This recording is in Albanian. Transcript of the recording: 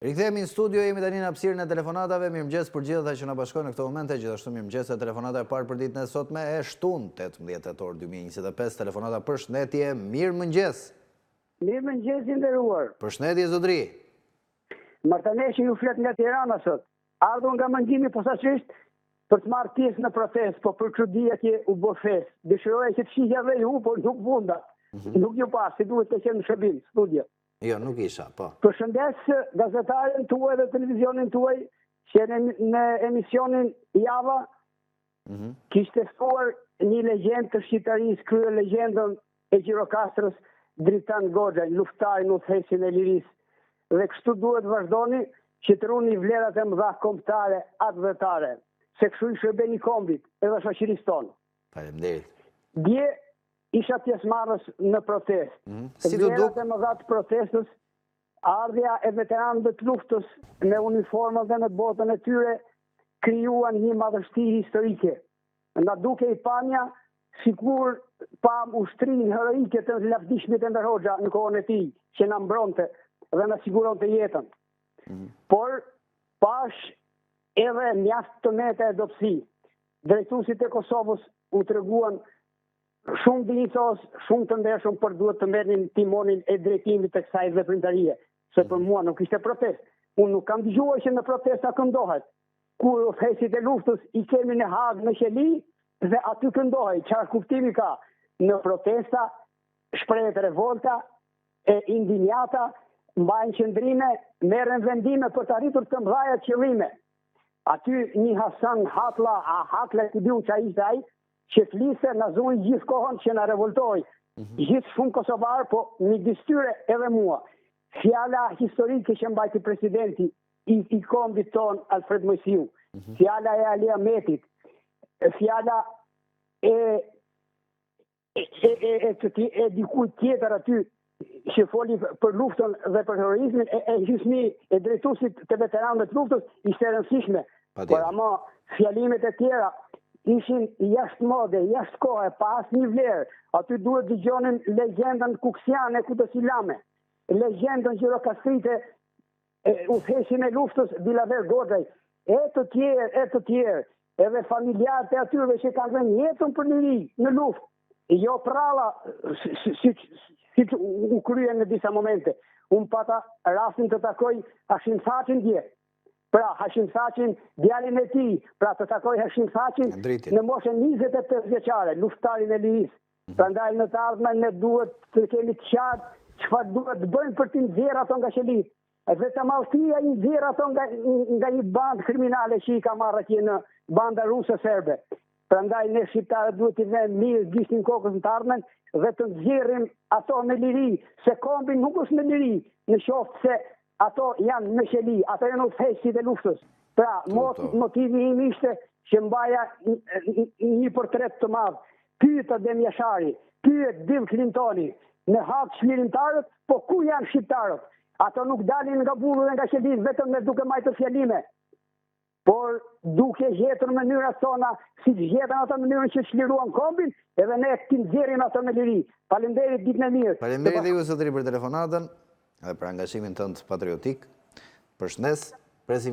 Rikthehemi në studio, jemi tani në hapësirën e telefonatave. Mirëmëngjes për gjithë ata që na bashkojnë në këtë moment, gjithashtu mirëmëngjes e telefonata e parë për ditën e sotme e shtunë 18 tetor 2025. Telefonata përshëndetje, mirëmëngjes. Mirëmëngjes i nderuar. Përshëndetje zotëri. Martaneshi ju flet nga Tirana sot. Ardhur nga mëngimi posaçërisht për të marrë pjesë në protestë, po për çudi atje u bë festë. Dëshiroja që të shihja dhe ju, por nuk munda. Nuk ju pas, si duhet të qenë në shërbim, studio. Jo, nuk isha, po. Përshëndes gazetaren tuaj dhe televizionin tuaj, që në emisionin Java kishte ftuar një legjend të shqiptarisë, krye legjendën e Gjirokastrës, Dritan Goxha, luftarin në udhëheqjen e lirisë. Dhe kështu duhet vazhdoni që të runi vlerat e mëdha kombëtare atëvetare, se kështu i shërbeni kombit edhe shoqërisë tonë. Faleminderit. Dje isha pjesëmarrës në protestë. Si do duk? Vlerat e mëdha të protestës, ardhja e veteranëve të luftës me uniformën dhe me botën e tyre krijuan një madhështi historike. Nga duke i pamja, sikur pam ushtrinë heroike të lavdishmit Enver Hoxha në kohën e tij, që na mbronte dhe na siguronte jetën. Por pash edhe mjaft të meta e dobësi. Drejtuesit e Kosovës u treguan shumë dinjitos, shumë të ndershëm, por duhet të merrnin timonin e drejtimit të kësaj veprimtarie. Se për mua nuk ishte protestë. Unë nuk kam dëgjuar që në protesta këndohet. Kur udhëheqësit e luftës i kemi në Hagë, në Qeli, dhe aty këndohet. Çfarë kuptimi ka? Në protesta shprehet revolta e indinjata, mbajnë qëndrime, merren vendime për të arritur të mëdha qëllime. Aty një Hasan Hakla, ku diun çfarë ishte ai, që fliste na zoi gjithë kohën që na revoltoi. Gjithë shumë kosovar, po midis tyre edhe mua. Fjala historike që mbajti presidenti i kombit ton Alfred Mojsiu, fjala e Ali Ahmetit, fjala e dikujt tjetër aty që foli për luftën dhe për terrorizmin, e gjysmi e drejtuesit të veteranëve të luftës ishte e rëndësishme. Por ama fjalimet e tjera ishin jashtë mode, jashtë kohe, pa asnjë vlerë. Aty duhet dëgjonin legjendën Kuksiane Kutësilame, legjendën Gjirokastrite, udhëheqjen e luftës Bilaver Goxhaj, e të tjerë, edhe familjarët e atyre që kanë dhënë jetën për liri në luftë. Jo pralla, si u kryen në disa momente. Unë pata rastin të takoj Hashim Thaçin dje. Pra, Hashim Thaçin, djalin e tij, pra të takoj Hashim Thaçin në moshën 28 vjeçare, luftarin e lirisë. Prandaj në të ardhmen ne duhet të kemi të qartë çfarë duhet të bëjmë për të nxjerrë ato nga Qelit. Vetëm Allësia i nxjerr ato nga një bandë kriminale që i ka marrë atje në banda ruse serbe. Prandaj ne shqiptarët duhet të vëmë mirë gishtin kokës në të ardhmen dhe të nxjerrim ato në liri, se kombi nuk është në liri, në qoftë se ato janë në Qeli, ato janë udhëheqësit e luftës. Pra, motivi im ishte që mbaja një portret të madh. Pyet Adem Jashari, pyet Bill Clintoni, në hap çmirimtarët, po ku janë shqiptarët? Ato nuk dalin nga burgu dhe nga Qeli vetëm me duke majtur fjalime, por duke gjetur mënyrat tona, si gjetën ato mënyrën që çliruan kombin, edhe ne të nxjerrim ato në liri. Faleminderit, ditën e mirë. Faleminderit ju zotëri për telefonatën dhe për angazhimin tënd patriotik. Përshëndes.